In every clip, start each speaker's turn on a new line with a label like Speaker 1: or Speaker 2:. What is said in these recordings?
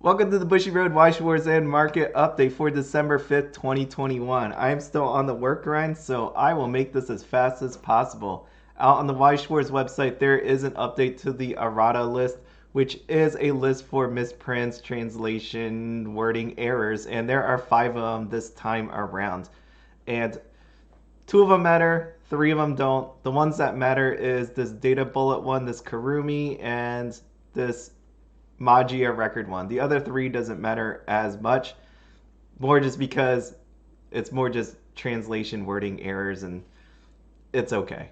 Speaker 1: Welcome to the Bushy Road Weiss Schwarz and Market Update for December 5th, 2021. I am still on the work grind, so I will make this as fast as possible. Out on the Weiss Schwarz website, there is an update to the errata list, which is a list for misprints, translation, wording errors, and there are 5 of them this time around. And 2 of them matter, 3 of them don't. The ones that matter is this data bullet one, this Karumi, and this Magia record one. The other 3 doesn't matter as much, more just because it's more just translation wording errors and it's okay.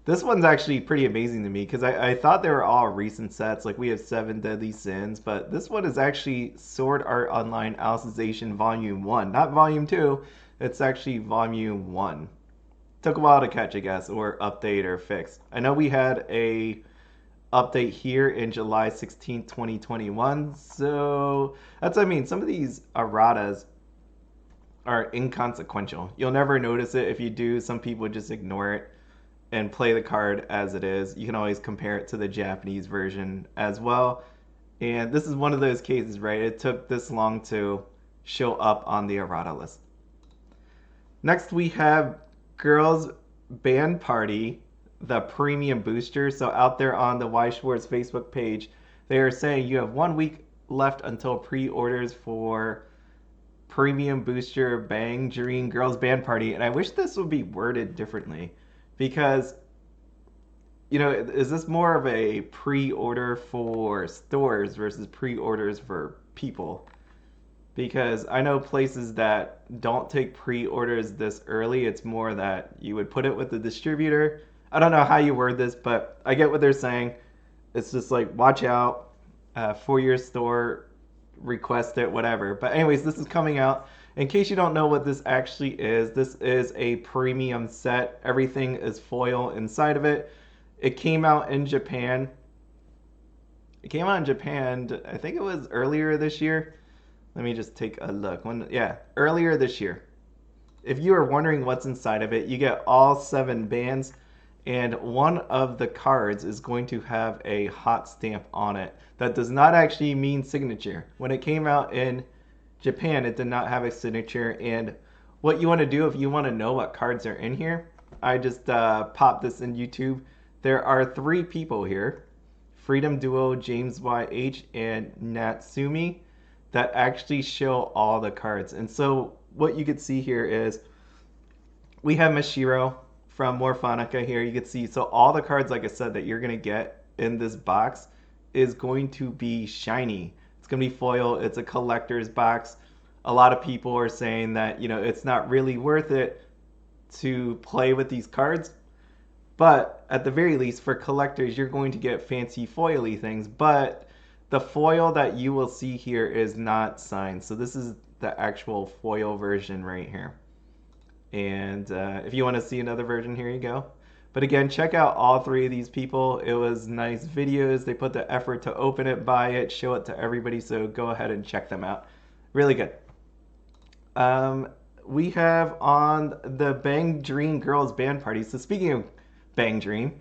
Speaker 1: This one's actually pretty amazing to me because I thought they were all recent sets, like we have 7 Deadly Sins, but this one is actually Sword Art Online Alicization Volume 1, not Volume 2, it's actually Volume 1. Took a while to catch, I guess, or update or fix. I know we had a update here in July 16th, 2021. So that's what I mean. Some of these erratas are inconsequential. You'll never notice it. If you do, some people just ignore it and play the card as it is. You can always compare it to the Japanese version as well. And this is one of those cases, right? It took this long to show up on the errata list. Next, we have Girls Band Party, the premium booster. So out there on the Weiss Schwarz Facebook page, they are saying you have 1 week left until pre-orders for premium booster Bang Dream Girls Band Party. And I wish this would be worded differently because, is this more of a pre-order for stores versus pre-orders for people? Because I know places that don't take pre-orders this early, it's more that you would put it with the distributor. I don't know how you word this, but I get what they're saying. It's just like, watch out for your store, request it, whatever. But anyways, this is coming out. In case you don't know what this actually is, this is a premium set. Everything is foil inside of it. It came out in Japan. I think it was earlier this year. Let me just take a look. Earlier this year. If you are wondering what's inside of it, you get all 7 bands, and one of the cards is going to have a hot stamp on it. That does not actually mean signature. When it came out in Japan, it did not have a signature, and what you want to do if you want to know what cards are in here, I just popped this in YouTube. There are 3 people here, Freedom Duo, James YH, and Natsumi, that actually show all the cards. And so what you could see here is we have Mashiro from Morphonica here. You can see, so all the cards, like I said, that you're going to get in this box is going to be shiny. It's going to be foil. It's a collector's box. A lot of people are saying that, it's not really worth it to play with these cards. But at the very least, for collectors, you're going to get fancy foily things. But the foil that you will see here is not signed. So this is the actual foil version right here. And if you want to see another version, here you go. But again, check out all 3 of these people. It was nice videos. They put the effort to open it, buy it, show it to everybody. So go ahead and check them out. Really good. We have on the Bang Dream Girls Band Party. So speaking of Bang Dream,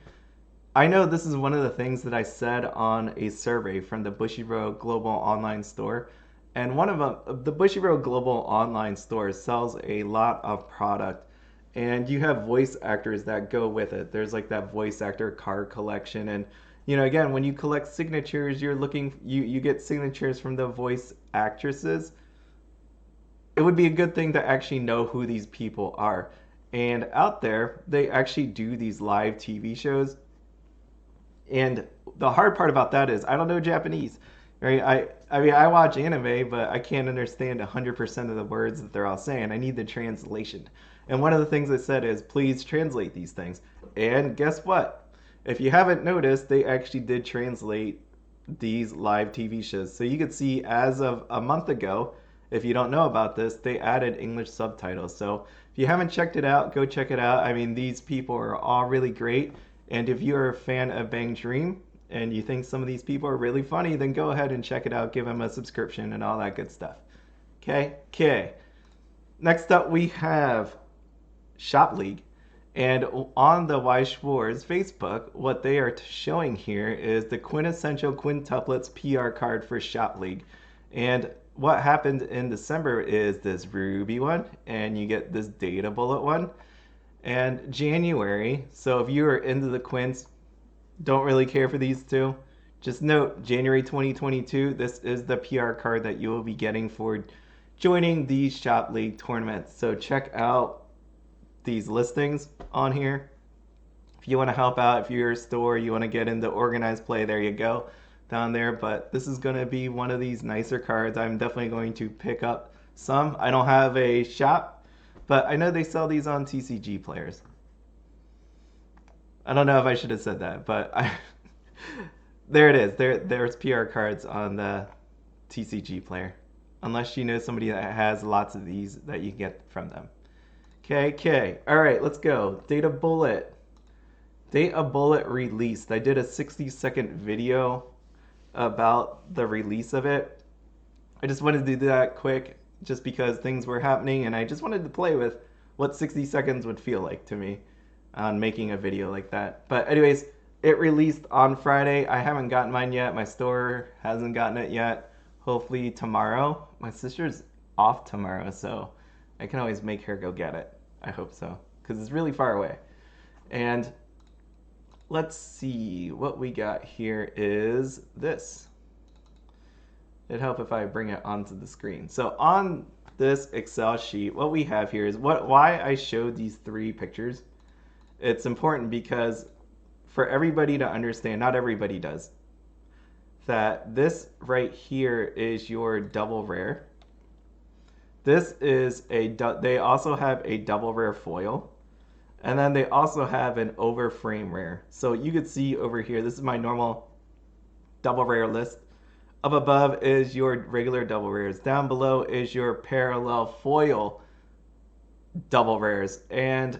Speaker 1: I know this is one of the things that I said on a survey from the Bushiroad Global Online Store. And one of them, the Bushiroad Global Online Store sells a lot of product. And you have voice actors that go with it. There's like that voice actor card collection. And, again, when you collect signatures, you get signatures from the voice actresses. It would be a good thing to actually know who these people are. And out there, they actually do these live TV shows. And the hard part about that is I don't know Japanese, right? I watch anime, but I can't understand 100% of the words that they're all saying. I need the translation. And one of the things I said is, please translate these things. And guess what? If you haven't noticed, they actually did translate these live TV shows. So you could see as of a month ago, if you don't know about this, they added English subtitles. So if you haven't checked it out, go check it out. I mean, these people are all really great. And if you're a fan of Bang Dream and you think some of these people are really funny, then go ahead and check it out. Give them a subscription and all that good stuff. Okay. Next up, we have Shop League. And on the Weiss Schwarz Facebook, what they are showing here is the Quintessential Quintuplets PR card for Shop League. And what happened in December is this Ruby one, and you get this data bullet one. And January, so if you are into the quints, don't really care for these two. Just note, January 2022, this is the PR card that you will be getting for joining these Shop League tournaments. So check out these listings on here. If you want to help out, if you're a store, you want to get into organized play, there you go down there. But this is going to be one of these nicer cards. I'm definitely going to pick up some. I don't have a shop, but I know they sell these on TCG players. I don't know if I should have said that, but there it is. There's PR cards on the TCG player. Unless you know somebody that has lots of these that you get from them. Okay. All right, let's go. Data bullet. Data bullet released. I did a 60-second video about the release of it. I just wanted to do that quick just because things were happening and I just wanted to play with what 60 seconds would feel like to me on making a video like that. But anyways, it released on Friday. I haven't gotten mine yet. My store hasn't gotten it yet. Hopefully tomorrow. My sister's off tomorrow, so I can always make her go get it. I hope so, because it's really far away. And let's see, what we got here is this. It'd help if I bring it onto the screen. So on this Excel sheet, what we have here is why I showed these three pictures. It's important because for everybody to understand, not everybody does, that this right here is your double rare. This is they also have a double rare foil. And then they also have an overframe rare. So you could see over here, this is my normal double rare list. Up above is your regular double rares. Down below is your parallel foil double rares. And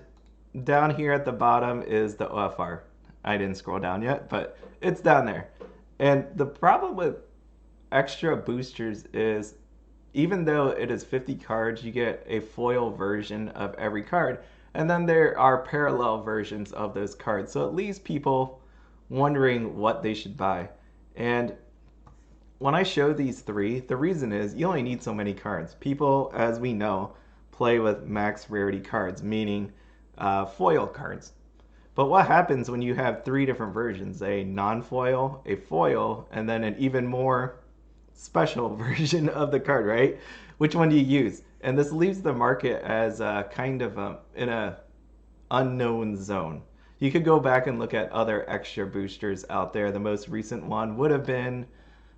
Speaker 1: down here at the bottom is the OFR. I didn't scroll down yet, but it's down there. And the problem with extra boosters is even though it is 50 cards, you get a foil version of every card. And then there are parallel versions of those cards. So it leaves people wondering what they should buy. And when I show these three, the reason is you only need so many cards. People, as we know, play with max rarity cards, meaning foil cards. But what happens when you have three different versions, a non-foil, a foil, and then an even more special version of the card, right? Which one do you use? And this leaves the market as kind of in a unknown zone. You could go back and look at other extra boosters out there. The most recent one would have been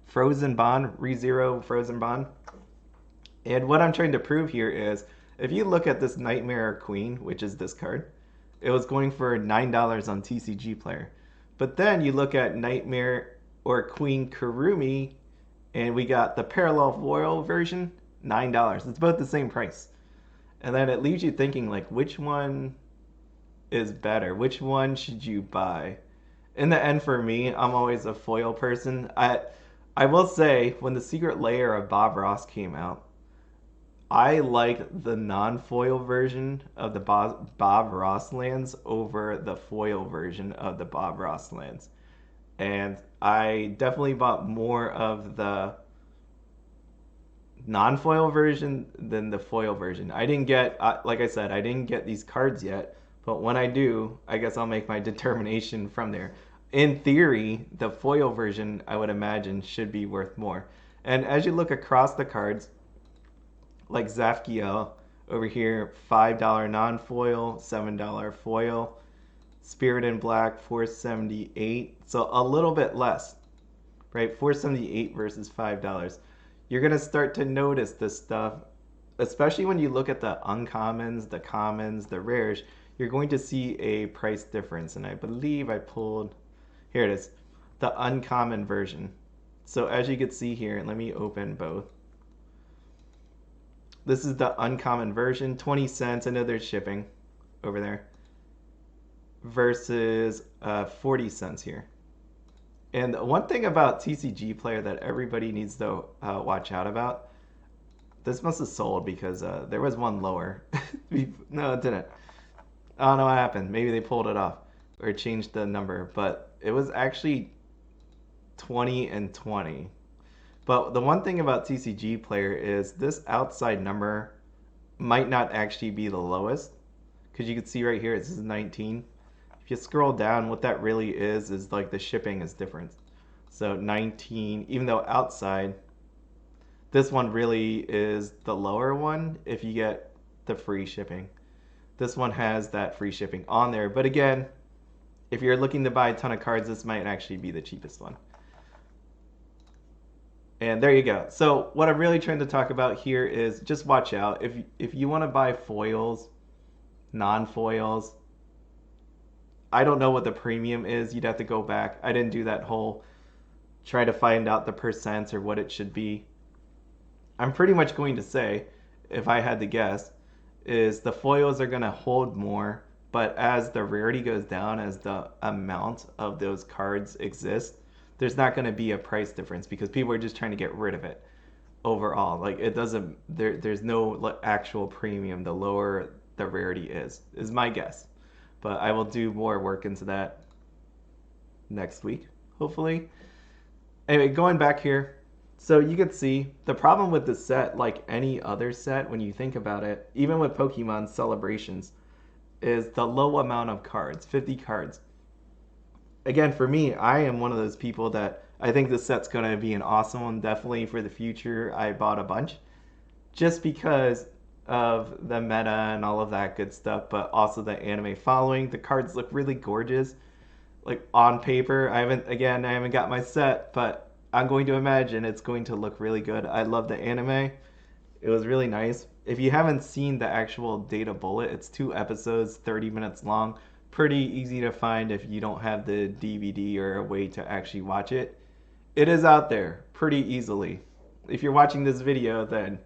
Speaker 1: Frozen Bond, ReZero Frozen Bond. And what I'm trying to prove here is, if you look at this Nightmare Queen, which is this card, it was going for $9 on TCG Player. But then you look at Nightmare or Queen Kurumi, and we got the parallel foil version, $9. It's both the same price. And then it leaves you thinking, like, which one is better? Which one should you buy? In the end, for me, I'm always a foil person. I will say, when the Secret Lair of Bob Ross came out, I like the non-foil version of the Bob Ross lands over the foil version of the Bob Ross lands. And I definitely bought more of the non-foil version than the foil version. I didn't get, like I said, I didn't get these cards yet, but when I do, I guess I'll make my determination from there. In theory, the foil version, I would imagine, should be worth more. And as you look across the cards, like Zafkiel over here, $5 non-foil, $7 foil. Spirit in Black, $4.78. So a little bit less, right? $4.78 versus $5. You're going to start to notice this stuff, especially when you look at the uncommons, the commons, the rares. You're going to see a price difference. And I believe I pulled, here it is, the uncommon version. So as you can see here, let me open both. This is the uncommon version, 20 cents. I know there's shipping over there. Versus 40 cents here. And one thing about TCG Player that everybody needs to watch out about, this must have sold because there was one lower. No, it didn't. I don't know what happened. Maybe they pulled it off or changed the number, but it was actually 20 and 20. But the one thing about TCG Player is this outside number might not actually be the lowest, because you can see right here it says 19. If you scroll down, what that really is like the shipping is different. So 19, even though outside, this one really is the lower one if you get the free shipping. This one has that free shipping on there. But again, if you're looking to buy a ton of cards, this might actually be the cheapest one. And there you go. So what I'm really trying to talk about here is just watch out. If you want to buy foils, non-foils, I don't know what the premium is. You'd have to go back. I didn't do that whole try to find out the percents or what it should be. I'm pretty much going to say, if I had to guess, is the foils are going to hold more, but as the rarity goes down, as the amount of those cards exists, there's not going to be a price difference because people are just trying to get rid of it overall. Like it doesn't, there's no actual premium the lower the rarity is my guess. But I will do more work into that next week, hopefully. Anyway, going back here, so you can see the problem with the set, like any other set, when you think about it, even with Pokemon Celebrations, is the low amount of cards, 50 cards. Again, for me, I am one of those people that I think this set's going to be an awesome one, definitely for the future. I bought a bunch just because of the meta and all of that good stuff, but also the anime following. The cards look really gorgeous, like on paper. I haven't got my set, but I'm going to imagine it's going to look really good. I love the anime. It was really nice. If you haven't seen the actual Data Bullet, it's 2 episodes, 30 minutes long. Pretty easy to find if you don't have the DVD or a way to actually watch it. It is out there pretty easily. If you're watching this video, then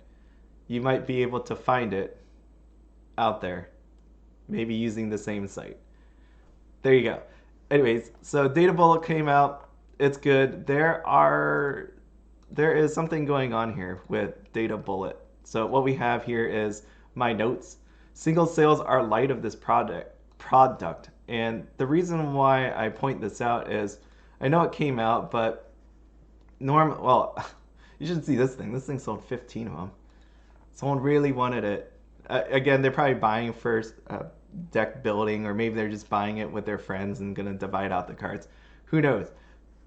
Speaker 1: you might be able to find it out there, maybe using the same site. There you go. Anyways, so Data Bullet came out. It's good. There is something going on here with Data Bullet. So what we have here is my notes. Single sales are light of this product. And the reason why I point this out is I know it came out, but you should see this thing. This thing sold 15 of them. Someone really wanted it. Again, they're probably buying first deck building, or maybe they're just buying it with their friends and gonna divide out the cards. Who knows?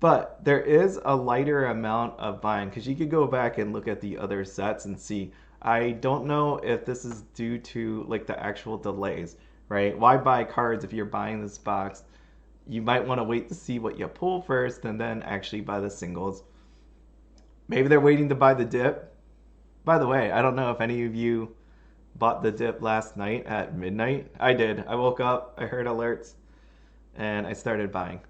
Speaker 1: But there is a lighter amount of buying because you could go back and look at the other sets and see. I don't know if this is due to like the actual delays, right? Why buy cards if you're buying this box? You might want to wait to see what you pull first and then actually buy the singles. Maybe they're waiting to buy the dip. By the way, I don't know if any of you bought the dip last night at midnight. I did. I woke up, I heard alerts, and I started buying.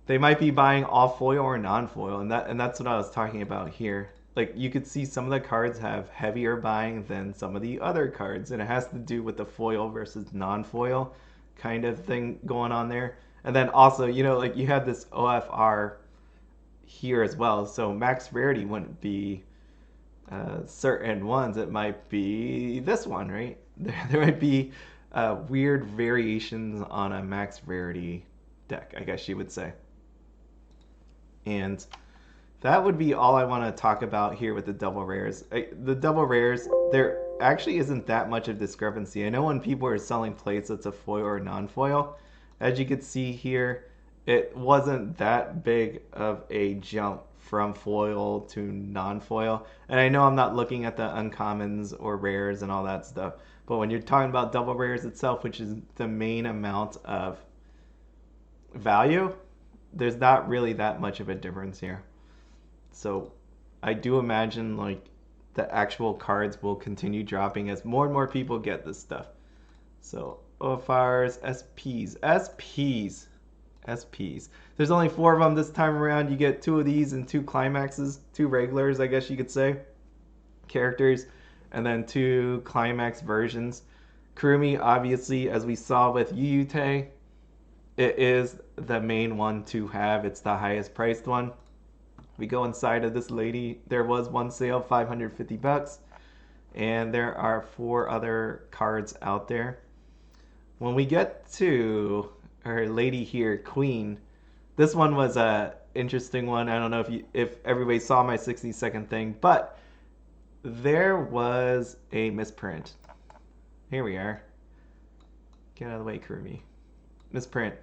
Speaker 1: They might be buying all foil or non-foil, and that's what I was talking about here. Like you could see some of the cards have heavier buying than some of the other cards, and it has to do with the foil versus non-foil kind of thing going on there. And then also, like you have this OFR here as well, so max rarity wouldn't be certain ones. It might be this one, right? There might be weird variations on a max rarity deck, I guess you would say. And that would be all I want to talk about here with the double rares. The double rares, there actually isn't that much of discrepancy. I know when people are selling plates that's a foil or non-foil, as you can see here, it wasn't that big of a jump from foil to non-foil. And I know I'm not looking at the uncommons or rares and all that stuff, but when you're talking about double rares itself, which is the main amount of value, there's not really that much of a difference here. So I do imagine like the actual cards will continue dropping as more and more people get this stuff. So OFRs, SPs. There's only 4 of them this time around. You get 2 of these and 2 climaxes, 2 regulars, I guess you could say, characters, and then 2 climax versions. Kurumi, obviously, as we saw with Yuyute, it is the main one to have. It's the highest priced one. We go inside of this lady. There was one sale, $550, and there are 4 other cards out there. When we get to her lady here, Queen, this one was interesting one. I don't know if everybody saw my 60-second thing, but there was a misprint. Here we are. Get out of the way, Kurumi. Misprint.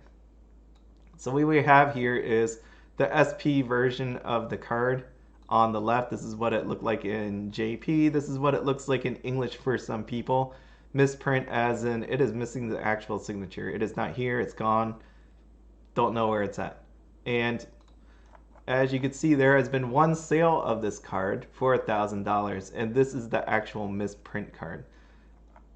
Speaker 1: So what we have here is the SP version of the card on the left. This is what it looked like in JP. This is what it looks like in English for some people. Misprint as in it is missing the actual signature. It is not here. It's gone. Don't know where it's at. And as you can see, there has been one sale of this card for $1,000, and this is the actual misprint card.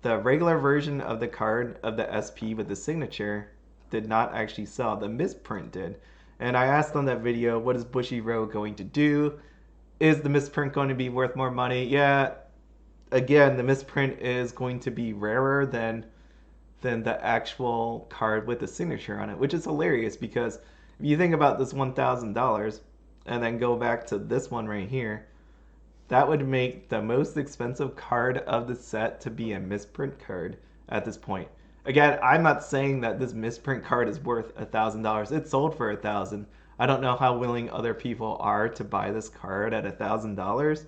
Speaker 1: The regular version of the card of the SP with the signature did not actually sell. The misprint did. And I asked on that video, what is Bushiroad going to do? Is the misprint going to be worth more money? Yeah, again, the misprint is going to be rarer than the actual card with the signature on it, which is hilarious because if you think about this $1,000 and then go back to this one right here, that would make the most expensive card of the set to be a misprint card at this point. Again, I'm not saying that this misprint card is worth $1,000. It sold for $1,000. I don't know how willing other people are to buy this card at $1,000,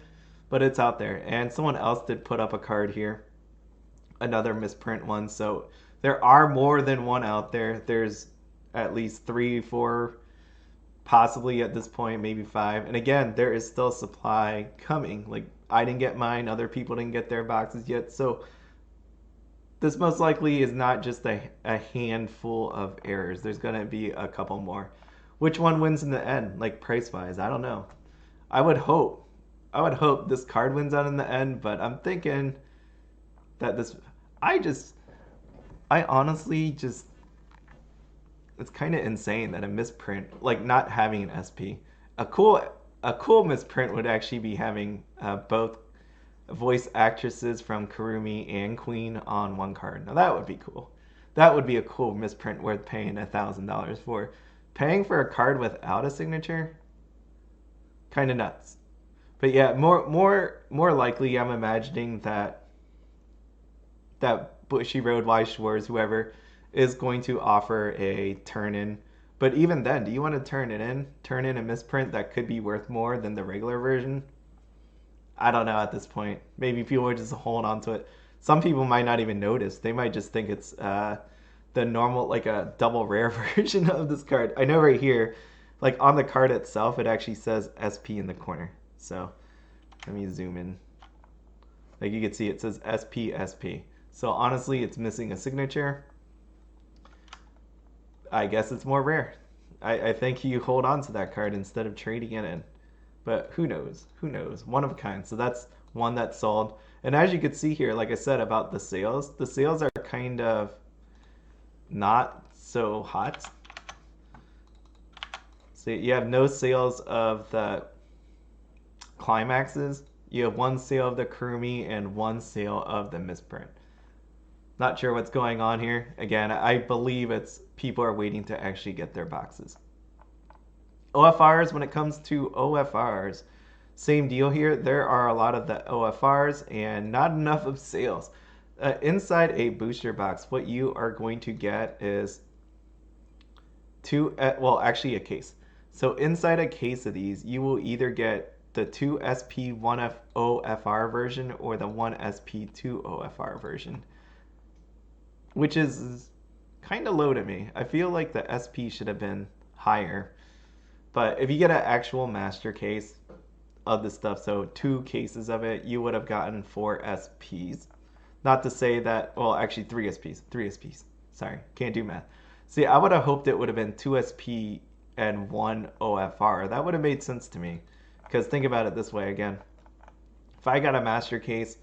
Speaker 1: but it's out there. And someone else did put up a card here, another misprint one. So there are more than one out there. There's at least 3, 4, possibly at this point, maybe 5. And again, there is still supply coming. Like, I didn't get mine, other people didn't get their boxes yet. So this most likely is not just a handful of errors. There's going to be a couple more. Which one wins in the end, like price-wise? I don't know. I would hope this card wins out in the end, but I'm thinking that this... I honestly just... It's kind of insane that a misprint, like not having an SP. A cool misprint would actually be having both voice actresses from Kurumi and Queen on one card. Now that would be cool. That would be a cool misprint worth paying $1,000 for. Paying for a card without a signature, kind of nuts. But yeah, more likely, I'm imagining that Bushiroad, Weiss Schwarz, whoever, is going to offer a turn-in. But even then, do you want to turn in a misprint that could be worth more than the regular version? I don't know at this point. Maybe people would just hold on to it. Some people might not even notice. They might just think it's the normal, like a double rare version of this card. I know right here, like on the card itself, it actually says SP in the corner. So let me zoom in. Like you can see, it says SP, SP. So honestly, it's missing a signature. I guess it's more rare. I think you hold on to that card instead of trading it in. But who knows? Who knows? One of a kind. So that's one that sold. And as you can see here, like I said about the sales are kind of not so hot. So you have no sales of the climaxes. You have one sale of the Kurumi and one sale of the misprint. Not sure what's going on here. Again, I believe it's people are waiting to actually get their boxes. OFRs, when it comes to OFRs, same deal here. There are a lot of the OFRs and not enough of sales. Inside a booster box, what you are going to get is actually a case. So inside a case of these, you will either get the 2 SP 1 OFR version or the 1 SP 2 OFR version, which is kind of low to me. I feel like the SP should have been higher. But if you get an actual master case of this stuff, so 2 cases of it, you would have gotten 4 SPs. Not to say that, well, actually 3 SPs. 3 SPs. Sorry, can't do math. See, I would have hoped it would have been 2 SP and 1 OFR. That would have made sense to me. Because think about it this way again. If I got a master case,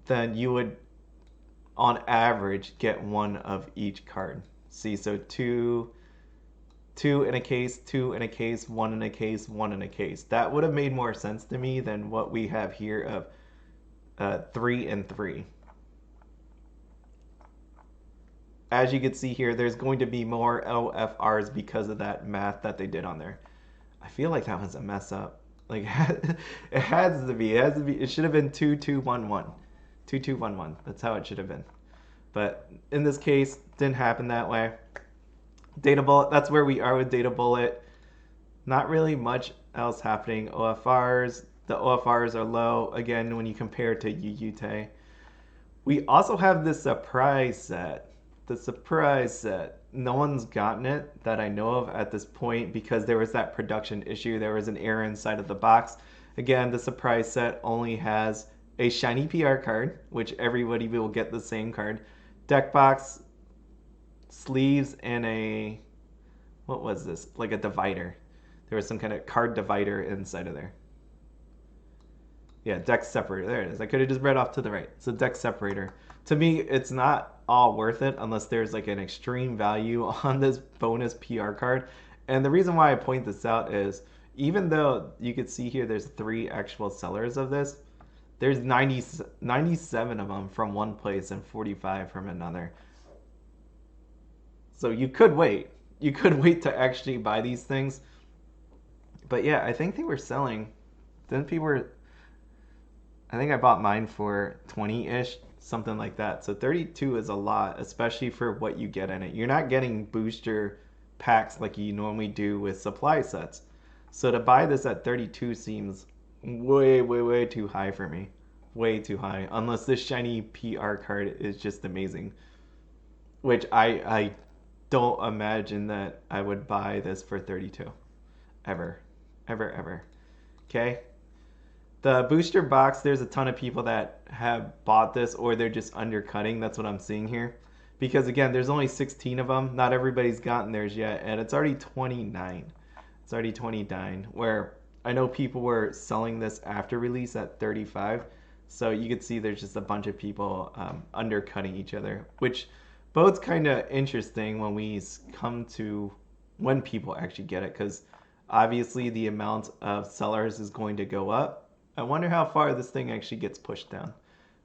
Speaker 1: then you would, on average, get 1 of each card. See, so 2 in a case, 2 in a case, 1 in a case, 1 in a case. That would have made more sense to me than what we have here of 3 and 3. As you can see here, there's going to be more OFRs because of that math that they did on there. I feel like that was a mess up. Like it has to be. It has to be. It should have been 2211. 2211. That's how it should have been. But in this case, didn't happen that way. Data Bullet. That's where we are with Data Bullet. Not really much else happening. OFRs, the OFRs are low again when you compare to UUT. We also have the surprise set. The surprise set. No one's gotten it that I know of at this point because there was that production issue. There was an error inside of the box. Again, the surprise set only has a shiny PR card, which everybody will get the same card, deck box, sleeves, and a, what was this? Like a divider. There was some kind of card divider inside of there. Yeah, deck separator. There it is. I could have just read off to the right. It's a deck separator. To me, it's not all worth it unless there's like an extreme value on this bonus PR card. And the reason why I point this out is even though you could see here there's 3 actual sellers of this, there's 97 of them from one place and 45 from another. So you could wait. You could wait to actually buy these things. But yeah, I think they were selling. Then people were, I think I bought mine for 20-ish, something like that. So 32 is a lot, especially for what you get in it. You're not getting booster packs like you normally do with supply sets. So to buy this at 32 seems way, way, way too high for me. Way too high. Unless this shiny PR card is just amazing. Which I don't imagine that I would buy this for 32. Ever. Ever, ever. Okay? The booster box, there's a ton of people that have bought this or they're just undercutting. That's what I'm seeing here. Because again, there's only 16 of them. Not everybody's gotten theirs yet. And it's already 29. It's already 29. Where I know people were selling this after release at 35. So you could see there's just a bunch of people undercutting each other. Which both kind of interesting when we come to when people actually get it. Because obviously the amount of sellers is going to go up. I wonder how far this thing actually gets pushed down.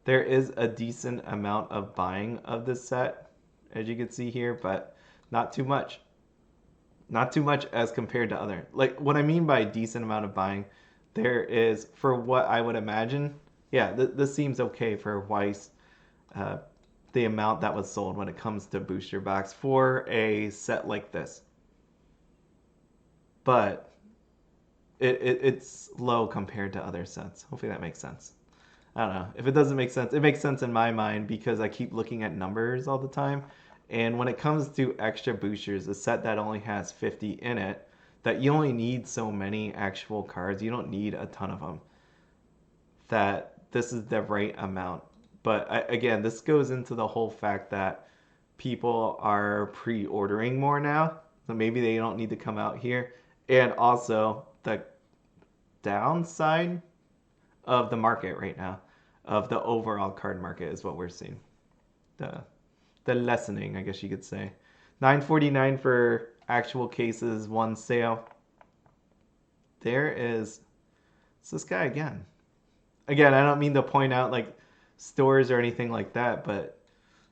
Speaker 1: There is a decent amount of buying of this set, as you can see here, but not too much. Not too much as compared to other. Like, what I mean by decent amount of buying, there is, for what I would imagine, yeah, this seems okay for Weiss, the amount that was sold when it comes to booster box for a set like this. But it's low compared to other sets. Hopefully that makes sense. I don't know. If it doesn't make sense, it makes sense in my mind because I keep looking at numbers all the time. And when it comes to extra boosters, a set that only has 50 in it, that you only need so many actual cards, you don't need a ton of them, that this is the right amount. But again, this goes into the whole fact that people are pre-ordering more now. So maybe they don't need to come out here. And also the downside of the market right now, of the overall card market, is what we're seeing. The lessening, I guess you could say. $9.49 for actual cases, one sale. There is, it's this guy again. Again, I don't mean to point out like stores or anything like that, but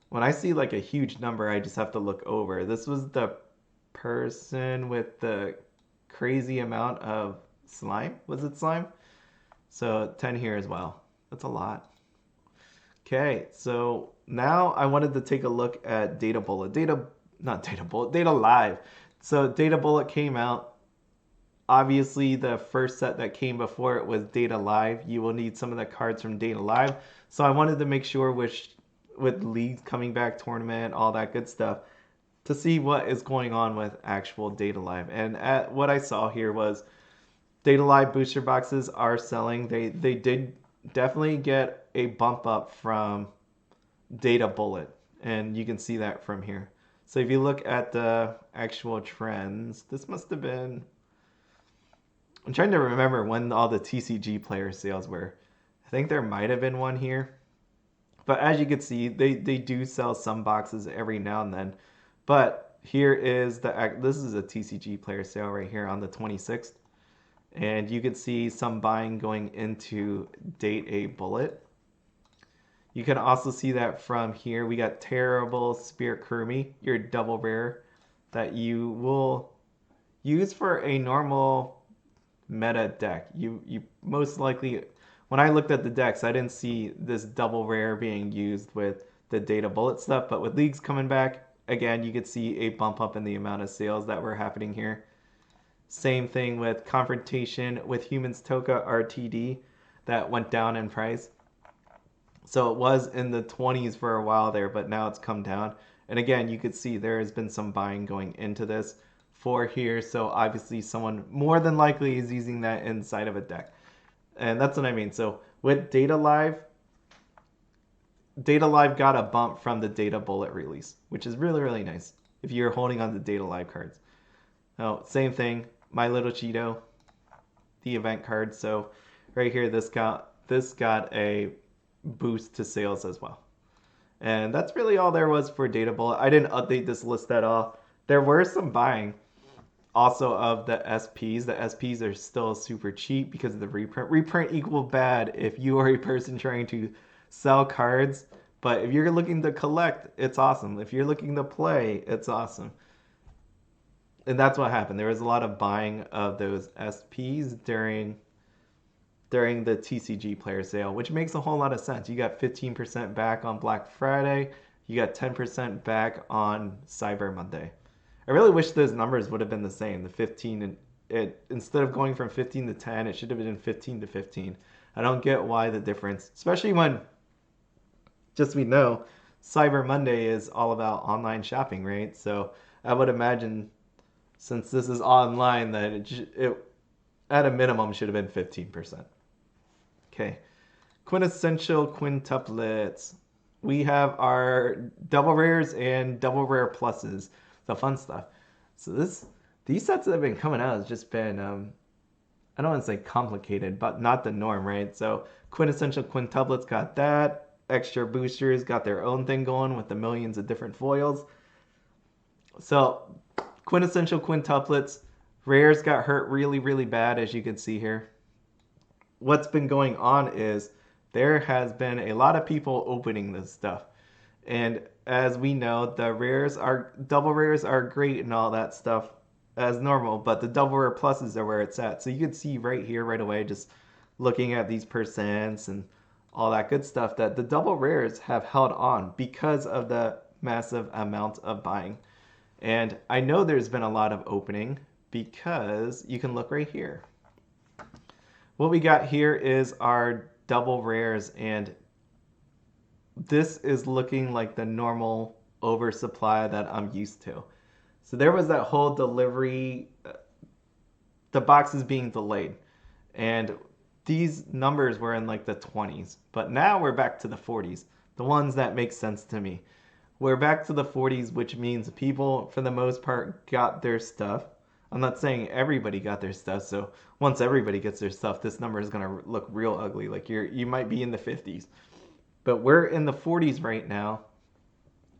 Speaker 1: when I see like a huge number, I just have to look over. This was the person with the crazy amount of slime. Was it slime? So 10 here as well. That's a lot. Okay, so now I wanted to take a look at Data Bullet. Data Live. So Data Bullet came out. Obviously, the first set that came before it was Data Live. You will need some of the cards from Data Live. So I wanted to make sure with leagues coming back, tournament, all that good stuff, to see what is going on with actual Data Live. And what I saw here was Data Live booster boxes are selling. They did definitely get a bump up from Data Bullet. And you can see that from here. So if you look at the actual trends, this must have been, I'm trying to remember when all the TCG player sales were. I think there might have been one here. But as you can see, they do sell some boxes every now and then. But here is this is a TCG player sale right here on the 26th. And you can see some buying going into Date A Bullet. You can also see that from here. We got Terrible Spirit Kurumi, your double rare that you will use for a normal meta deck. You most likely, when I looked at the decks, I didn't see this double rare being used with the Data Bullet stuff, but with leagues coming back, again, you could see a bump up in the amount of sales that were happening here. Same thing with Confrontation with Humans Toka RTD that went down in price. So it was in the 20s for a while there, but now it's come down. And again, you could see there has been some buying going into this for here. So obviously someone more than likely is using that inside of a deck. And that's what I mean. So with Data Live got a bump from the Data Bullet release, which is really, really nice if you're holding on to Data Live cards. Now, same thing, My Little Cheeto, the event card. So right here, this got a boost to sales as well. And that's really all there was for Data Bullet. I didn't update this list at all. There were some buying also of the SPs. The SPs are still super cheap because of the reprint. Reprint equal bad if you are a person trying to sell cards. But if you're looking to collect, it's awesome. If you're looking to play, it's awesome. And that's what happened. There was a lot of buying of those SPs during the TCG player sale, which makes a whole lot of sense. You got 15% back on Black Friday. You got 10% back on Cyber Monday. I really wish those numbers would have been the same. The 15 and it instead of going from 15 to 10, it should have been 15 to 15. I don't get why the difference, especially when just we know Cyber Monday is all about online shopping, right? So I would imagine since this is online that it at a minimum should have been 15%. Okay. Quintessential Quintuplets. We have our double rares and double rare pluses. The fun stuff. So these sets that have been coming out has just been I don't want to say complicated, but not the norm, right? So Quintessential Quintuplets got that. Extra boosters got their own thing going with the millions of different foils. So Quintessential Quintuplets, rares got hurt really, really bad, as you can see here. What's been going on is there has been a lot of people opening this stuff. And as we know, double rares are great and all that stuff as normal, but the double rare pluses are where it's at. So you can see right here, right away, just looking at these percents and all that good stuff, that the double rares have held on because of the massive amount of buying. And I know there's been a lot of opening because you can look right here. What we got here is our double rares, and this is looking like the normal oversupply that I'm used to. So there was that whole delivery, the boxes being delayed, and these numbers were in like the 20s, but now we're back to the 40s, the ones that make sense to me. We're back to the 40s, which means people, for the most part, got their stuff. I'm not saying everybody got their stuff, so once everybody gets their stuff, this number is going to look real ugly. Like you might be in the 50s. But we're in the 40s right now,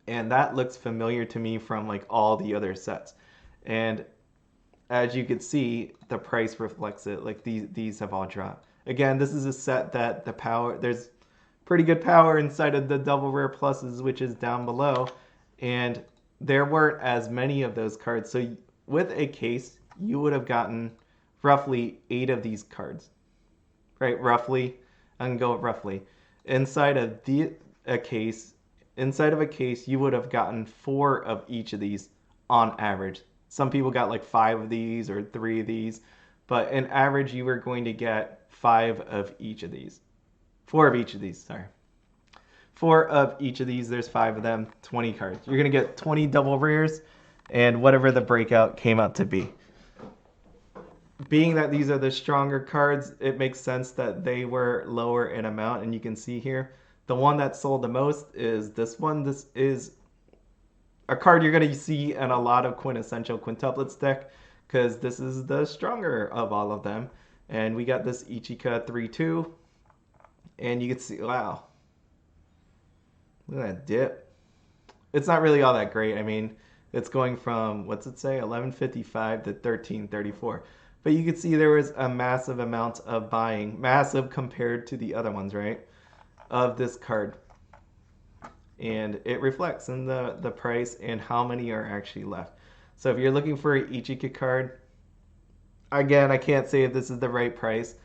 Speaker 1: and that looks familiar to me from like all the other sets. And as you can see, the price reflects it. Like these have all dropped. Again, this is a set that there's pretty good power inside of the double rare pluses, which is down below, and there weren't as many of those cards. So with a case, you would have gotten roughly 8 of these cards, right? Roughly, I can go roughly. Inside of a case, you would have gotten 4 of each of these on average. Some people got like 5 of these or 3 of these, but in average, you were going to get 5 of each of these. 4 of each of these, sorry. 4 of each of these, there's 5 of them, 20 cards. You're going to get 20 double rares and whatever the breakout came out to be. Being that these are the stronger cards, it makes sense that they were lower in amount, and you can see here, the one that sold the most is this one. This is a card you're going to see in a lot of Quintessential Quintuplets deck, because this is the stronger of all of them. And we got this Ichika 3-2, and you can see, wow, look at that dip. It's not really all that great. I mean, it's going from, what's it say, 1155 to 1334. But you can see there was a massive amount of buying, massive compared to the other ones, right, of this card. And it reflects in the price and how many are actually left. So if you're looking for an Ichika card, again, I can't say if this is the right price.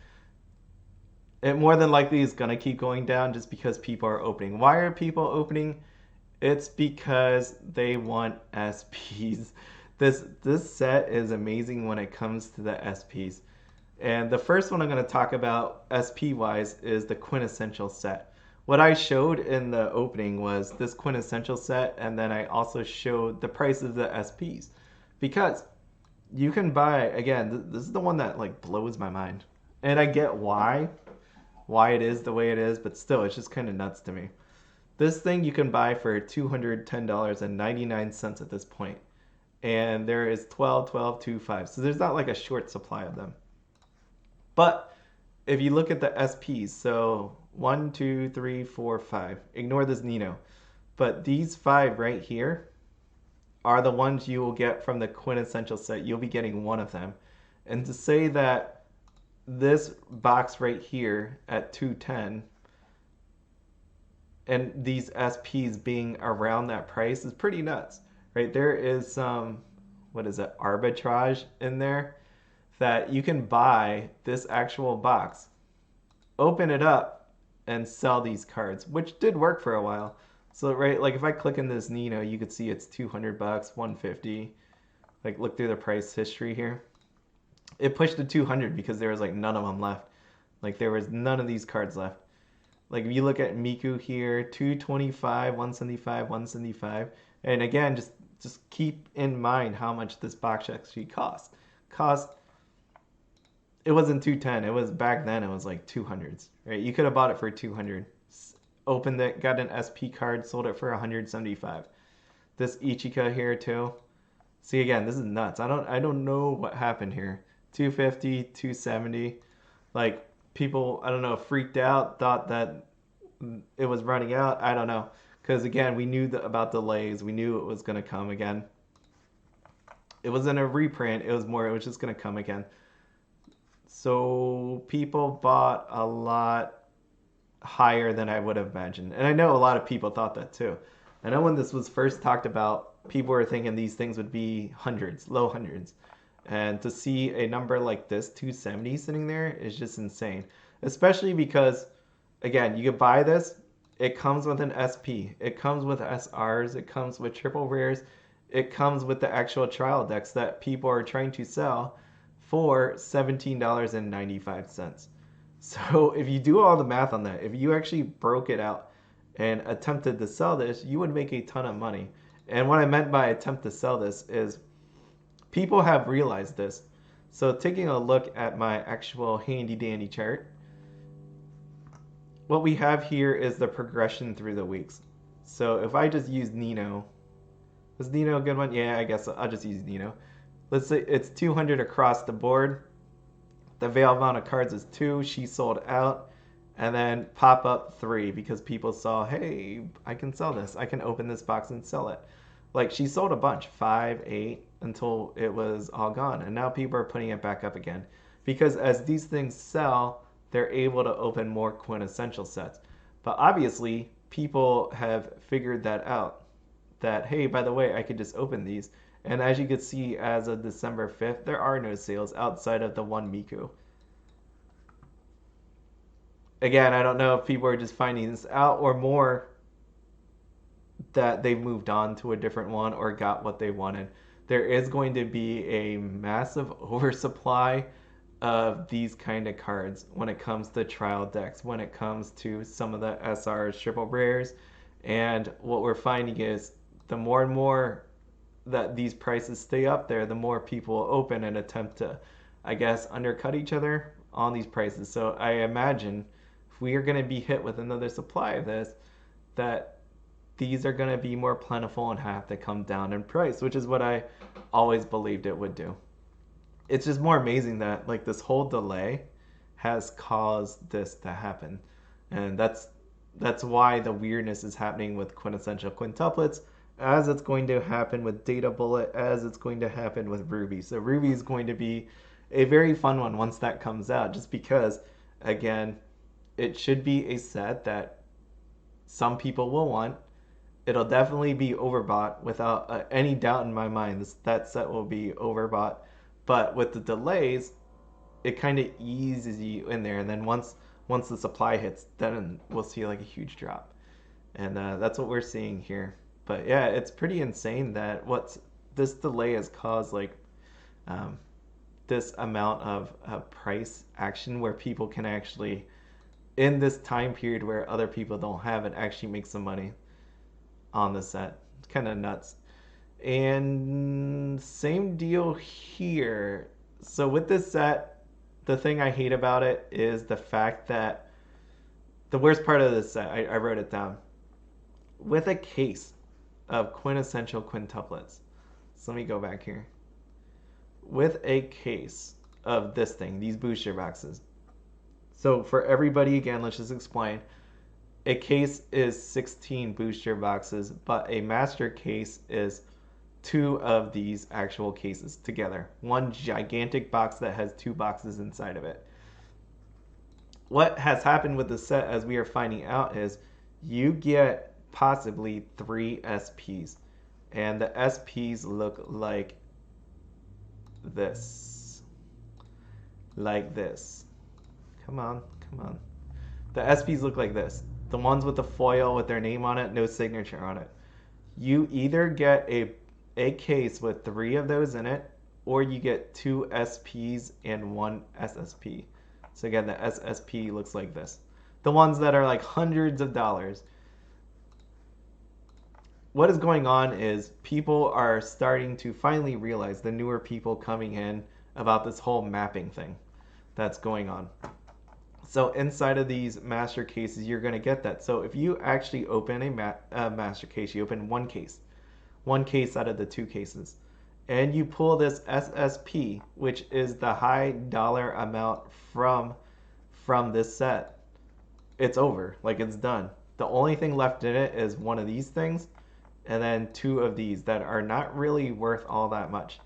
Speaker 1: It more than likely is going to keep going down just because people are opening. Why are people opening? It's because they want SPs. This set is amazing when it comes to the SPs. And the first one I'm going to talk about SP wise is the quintessential set. What I showed in the opening was this quintessential set, and then I also showed the price of the SPs. Because you can buy, again, this is the one that like blows my mind. And I get why it is the way it is, but still, it's just kind of nuts to me. This thing you can buy for $210.99 at this point, and there is 12, 12, 2, 5. So there's not like a short supply of them. But if you look at the SPs, so 1, 2, 3, 4, 5. Ignore this Nino. But these 5 right here are the ones you will get from the quintessential set. You'll be getting one of them. And to say that this box right here at 210 and these SPs being around that price is pretty nuts, right? There is some, what is it, arbitrage in there that you can buy this actual box, open it up, and sell these cards, which did work for a while. So, right, like if I click in this Nino, you could see it's 200 bucks, 150. Like look through the price history here. It pushed to 200 because there was like none of them left. Like there was none of these cards left. Like if you look at Miku here, 225, 175, 175. And again, just keep in mind how much this box actually cost. It wasn't 210. It was back then it was like 200s, right? You could have bought it for 200. Opened it, got an SP card, sold it for 175. This Ichika here too. See again, this is nuts. I don't know what happened here. 250, 270. Like people, I don't know, freaked out, thought that it was running out. I don't know. Because again, we knew about delays. We knew it was going to come again. It wasn't a reprint. It was just going to come again. So people bought a lot higher than I would have imagined. And I know a lot of people thought that too. I know when this was first talked about, people were thinking these things would be hundreds, low hundreds. And to see a number like this, 270 sitting there, is just insane. Especially because, again, you could buy this. It comes with an SP. It comes with SRs. It comes with triple rares. It comes with the actual trial decks that people are trying to sell for $17.95. So if you do all the math on that, if you actually broke it out and attempted to sell this, you would make a ton of money. And what I meant by attempt to sell this is people have realized this. So taking a look at my actual handy dandy chart, what we have here is the progression through the weeks. So if I just use Nino, is Nino a good one? Yeah, I guess I'll just use Nino. Let's say it's 200 across the board. The veil amount of cards is 2. She sold out. And then pop up 3 because people saw, hey, I can sell this. I can open this box and sell it. Like she sold a bunch, 5, 8, until it was all gone. And now people are putting it back up again. Because as these things sell, they're able to open more quintessential sets. But obviously, people have figured that out. That, hey, by the way, I could just open these. And as you can see, as of December 5th, there are no sales outside of the one Miku. Again, I don't know if people are just finding this out or more that they've moved on to a different one or got what they wanted. There is going to be a massive oversupply of these kind of cards when it comes to trial decks, when it comes to some of the SRs, triple rares. And what we're finding is the more and more that these prices stay up there, the more people open and attempt to, I guess, undercut each other on these prices. So I imagine if we are going to be hit with another supply of this, that these are going to be more plentiful and have to come down in price, which is what I always believed it would do. It's just more amazing that like this whole delay has caused this to happen. And that's why the weirdness is happening with quintessential quintuplets, as it's going to happen with Data Bullet, as it's going to happen with Ruby. So Ruby is going to be a very fun one once that comes out, just because, again, it should be a set that some people will want. It'll definitely be overbought without any doubt in my mind. That set will be overbought. But with the delays, it kind of eases you in there. And then once the supply hits, then we'll see like a huge drop. And that's what we're seeing here. But yeah, it's pretty insane that this delay has caused like um, this amount of price action where people can actually, in this time period where other people don't have it, actually make some money on the set. It's kind of nuts. And same deal here. So with this set, the thing I hate about it is the fact that the worst part of this set, I wrote it down. With a case of quintessential quintuplets. So let me go back here. With a case of this thing, these booster boxes. So for everybody, again, let's just explain. A case is 16 booster boxes, but a master case is 2 of these actual cases together. One gigantic box that has 2 boxes inside of it. What has happened with the set, as we are finding out, is you get possibly 3 SPs. And the SPs look like this. Like this. Come on, come on. The SPs look like this. The ones with the foil with their name on it, no signature on it. You either get a case with 3 of those in it, or you get 2 SPs and 1 SSP. So again, the SSP looks like this. The ones that are like hundreds of dollars. What is going on is people are starting to finally realize, the newer people coming in, about this whole mapping thing that's going on. So inside of these master cases, you're going to get that. So if you actually open a master case, you open one case out of the 2 cases, and you pull this SSP, which is the high dollar amount from this set, it's over. Like, it's done. The only thing left in it is one of these things, and then 2 of these that are not really worth all that much.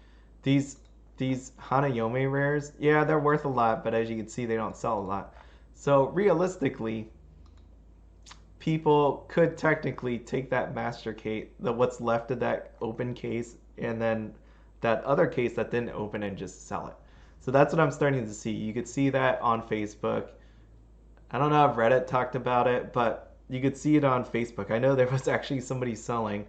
Speaker 1: These Hanayome rares, yeah, they're worth a lot, but as you can see, they don't sell a lot. So realistically, people could technically take that master case, what's left of that open case, and then that other case that didn't open, and just sell it. So that's what I'm starting to see. You could see that on Facebook. I don't know if Reddit talked about it, but you could see it on Facebook. I know there was actually somebody selling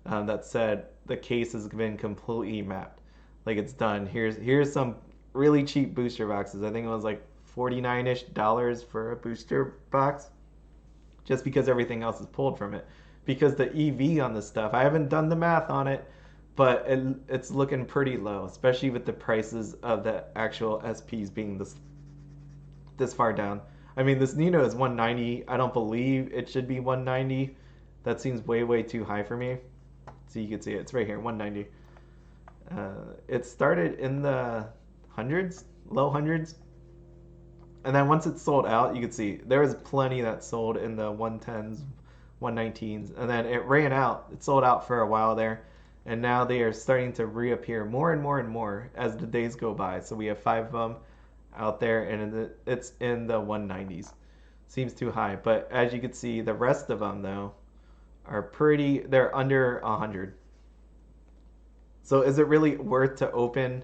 Speaker 1: that said the case has been completely mapped. Like, it's done. Here's some really cheap booster boxes. I think it was like $49-ish for a booster box, just because everything else is pulled from it. Because the EV on this stuff, I haven't done the math on it, but it's looking pretty low, especially with the prices of the actual SPs being this far down. I mean, this Nino is 190. I don't believe it should be 190. That seems way too high for me. So you can see it. It's right here, 190. It started in the hundreds, low hundreds. And then once it's sold out, you can see there was plenty that sold in the 110s, 119s. And then it ran out. It sold out for a while there. And now they are starting to reappear more and more as the days go by. So we have 5 of them out there, and it's in the 190s. Seems too high. But as you can see, the rest of them, though, are they're under 100. So is it really worth to open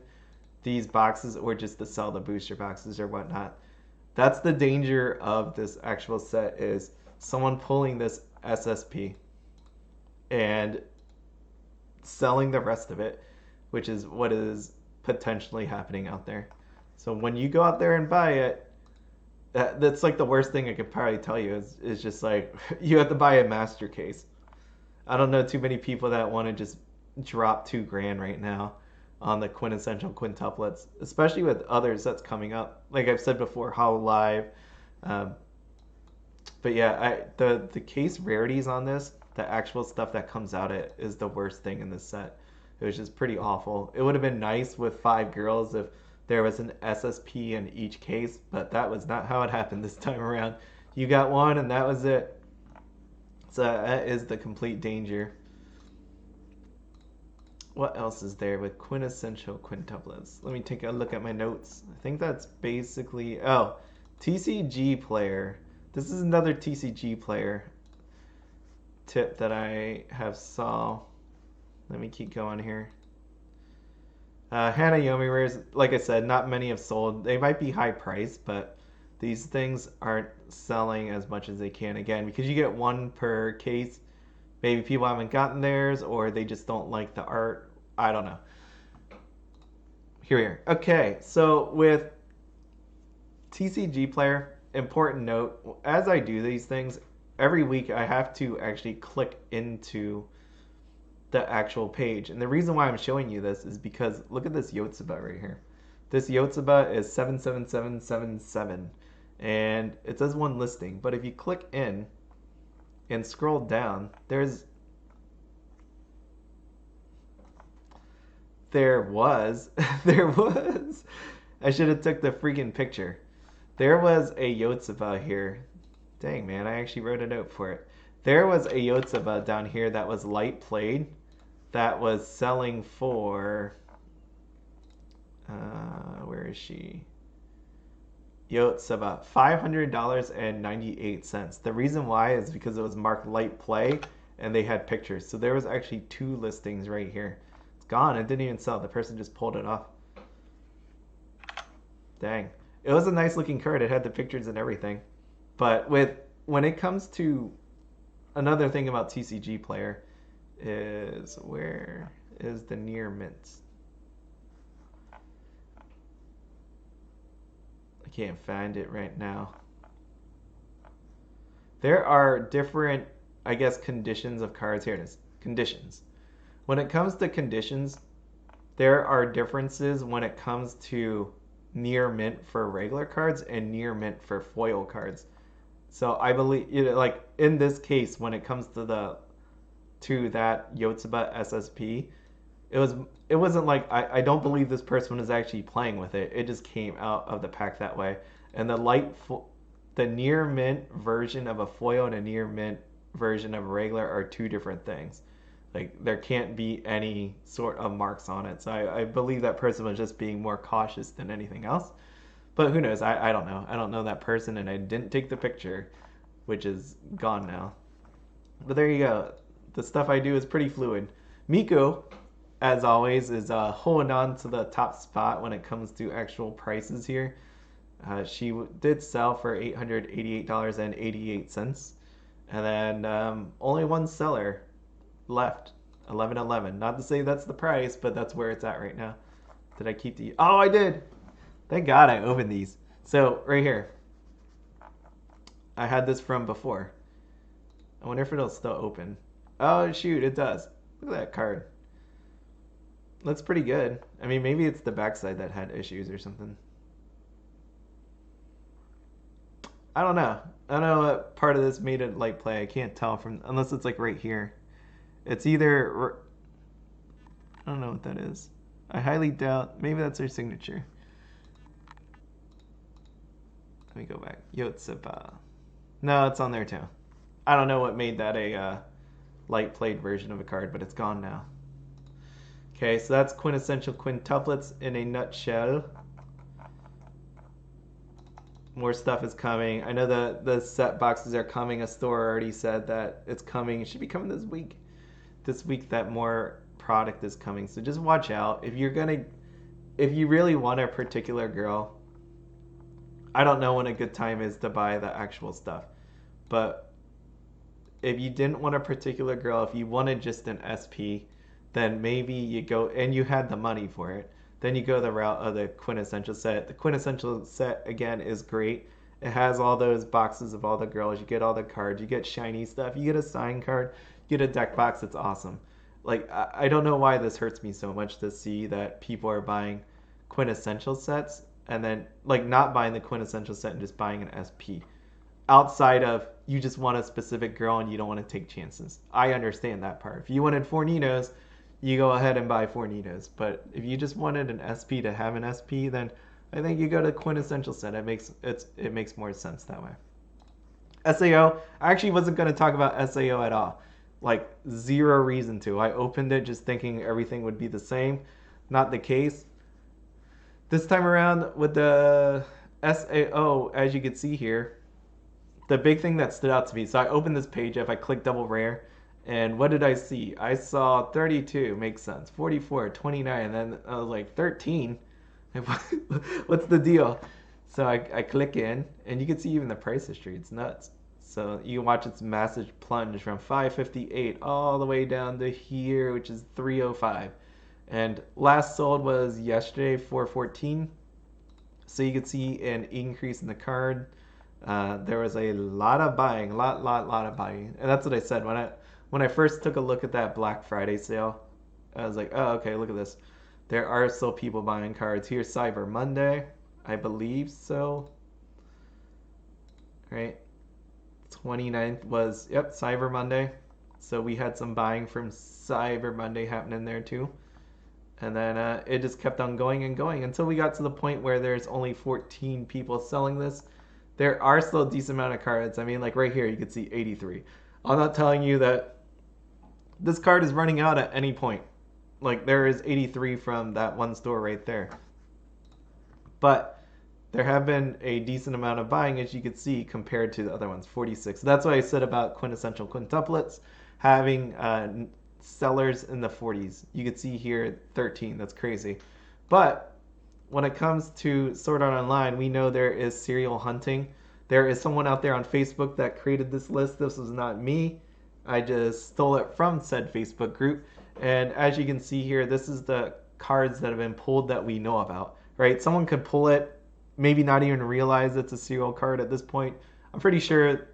Speaker 1: these boxes, or just to sell the booster boxes or whatnot? That's the danger of this actual set, is someone pulling this SSP and selling the rest of it, which is what is potentially happening out there. So when you go out there and buy it, that's like the worst thing I could probably tell you is just like, you have to buy a master case. I don't know too many people that want to just drop $2,000 right now on the quintessential quintuplets, especially with other sets coming up. Like I've said before, Hollow Live. But yeah, the case rarities on this, the actual stuff that comes out, it is the worst thing in this set. It was just pretty awful. It would have been nice with 5 girls if there was an SSP in each case, but that was not how it happened this time around. You got one and that was it. So that is the complete danger. What else is there with quintessential quintuplets? Let me take a look at my notes. I think that's basically... Oh, TCG player. This is another TCG player tip that I have saw. Let me keep going here. Hanayomi rares, like I said, not many have sold. They might be high priced, but these things aren't selling as much as they can. Again, because you get 1 per case. Maybe people haven't gotten theirs, or they just don't like the art, I don't know. Here we are. Okay, so with TCG Player, important note, as I do these things, every week I have to actually click into the actual page. And the reason why I'm showing you this is because look at this Yotsuba right here. This Yotsuba is 77777 and it says one listing, but if you click in and scroll down, there was there was I should have took the freaking picture. There was a Yotsuba here. Dang man, I actually wrote a note for it. There was a Yotsuba down here that was light played that was selling for where is she? Yotsuba, $500.98. The reason why is because it was marked light play and they had pictures. So there was actually two listings right here. It's gone. It didn't even sell. The person just pulled it off. Dang. It was a nice looking card. It had the pictures and everything. But when it comes to another thing about TCG Player is where is the near mint? I can't find it right now. There are different, I guess, conditions of cards. Here it is. Conditions. When it comes to conditions, there are differences when it comes to near mint for regular cards and near mint for foil cards. So I believe, like in this case, when it comes to that Yotsuba SSP, it wasn't like I don't believe this person was actually playing with it. It just came out of the pack that way. And the near mint version of a foil and a near mint version of a regular are two different things. Like there can't be any sort of marks on it. So I believe that person was just being more cautious than anything else. But who knows? I don't know. I don't know that person, and I didn't take the picture, which is gone now. But there you go. The stuff I do is pretty fluid. Miko, as always, is holding on to the top spot when it comes to actual prices here. She did sell for $888.88. And then only one seller left, 1111. Not to say that's the price, but that's where it's at right now. Did I keep the... Oh, I did! Thank God I opened these. So, right here. I had this from before. I wonder if it'll still open. Oh, shoot, it does. Look at that card. Looks pretty good. I mean, maybe it's the backside that had issues or something. I don't know. I don't know what part of this made it light play. I can't tell from... Unless it's like right here. It's either... I don't know what that is. I highly doubt... Maybe that's her signature. Let me go back. Yotsuba. No, it's on there too. I don't know what made that a light played version of a card, but it's gone now. Okay, so that's Quintessential Quintuplets in a nutshell. More stuff is coming. I know the set boxes are coming. A store already said that it's coming. It should be coming this week. This week that more product is coming. So just watch out. If you really want a particular girl, I don't know when a good time is to buy the actual stuff. But if you didn't want a particular girl, if you wanted just an SP, then maybe you go, and you had the money for it, then you go the route of the Quintessential set. The Quintessential set, again, is great. It has all those boxes of all the girls. You get all the cards. You get shiny stuff. You get a signed card. You get a deck box. It's awesome. Like, I don't know why this hurts me so much to see that people are buying Quintessential sets and then, like, not buying the Quintessential set and just buying an SP. Outside of you just want a specific girl and you don't want to take chances. I understand that part. If you wanted four Ninos, you go ahead and buy four Ninos. But if you just wanted an SP to have an SP, then I think you go to Quintessential set. It makes more sense that way. SAO, I actually wasn't going to talk about SAO at all. Like, zero reason to. I opened it just thinking everything would be the same. Not the case. This time around with the SAO, as you can see here, the big thing that stood out to me, so I opened this page up, I clicked double rare, and what did I see? I saw 32, makes sense, 44, 29, and then I was like, 13? What's the deal? So I click in, and you can see even the price history, it's nuts. So you can watch its massive plunge from 558 all the way down to here, which is 305. And last sold was yesterday, 414. So you could see an increase in the card. There was a lot of buying, lot of buying, and that's what I said when I first took a look at that Black Friday sale. I was like, oh, okay, look at this. There are still people buying cards. Here's Cyber Monday, I believe so. Right, 29th was, yep, Cyber Monday. So we had some buying from Cyber Monday happening there too. And then it just kept on going and going until we got to the point where there's only 14 people selling this. There are still a decent amount of cards. I mean, like right here, you can see 83. I'm not telling you that this card is running out at any point. Like there is 83 from that one store right there. But there have been a decent amount of buying, as you can see, compared to the other ones, 46. That's what I said about Quintessential Quintuplets having sellers in the 40s. You can see here 13. That's crazy. But when it comes to Sword Art Online, we know there is serial hunting. There is someone out there on Facebook that created this list. This was not me. I just stole it from said Facebook group. And as you can see here, this is the cards that have been pulled that we know about, right? Someone could pull it, maybe not even realize it's a serial card at this point. I'm pretty sure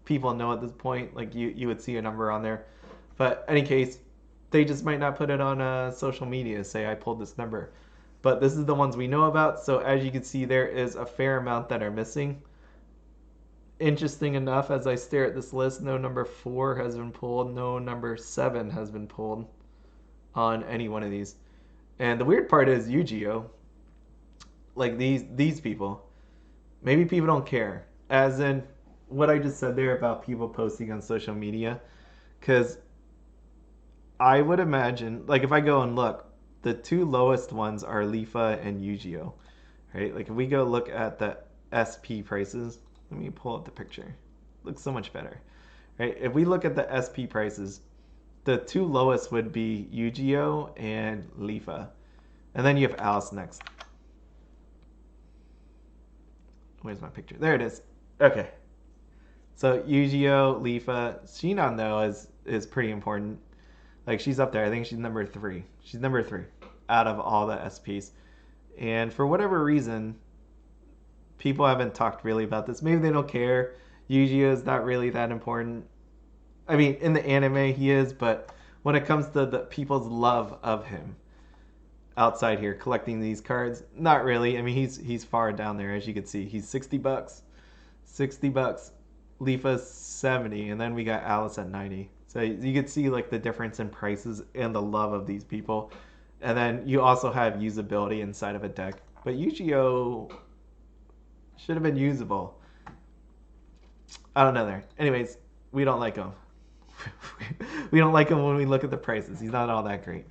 Speaker 1: people know at this point, like you would see a number on there. But in any case, they just might not put it on social media, say I pulled this number. But this is the ones we know about. So as you can see, there is a fair amount that are missing. Interesting enough, as I stare at this list, no number 4 has been pulled. No number 7 has been pulled on any one of these. And the weird part is Yu-Gi-Oh! Like these people, maybe people don't care. As in what I just said there about people posting on social media. Because I would imagine, like if I go and look, the two lowest ones are Lifa and Yu-Gi-Oh! Right? Like if we go look at the SP prices, let me pull up the picture. Looks so much better. Right? If we look at the SP prices, the two lowest would be Yu-Gi-Oh! And Lifa. And then you have Alice next. Where's my picture? There it is. Okay. So Yu-Gi-Oh! Lifa. Shinon though is pretty important. Like she's up there. I think she's number 3. She's number 3 out of all the SPs. And for whatever reason, people haven't talked really about this. Maybe they don't care. Yu-Gi-Oh! Is not really that important. I mean, in the anime he is, but when it comes to the people's love of him outside here collecting these cards, not really. I mean, he's far down there, as you can see. He's $60. $60. Lifa's 70, and then we got Alice at 90. So you can see like the difference in prices and the love of these people. And then you also have usability inside of a deck. But Yu-Gi-Oh! Should have been usable. I don't know there. Anyways, we don't like him. We don't like him when we look at the prices. He's not all that great.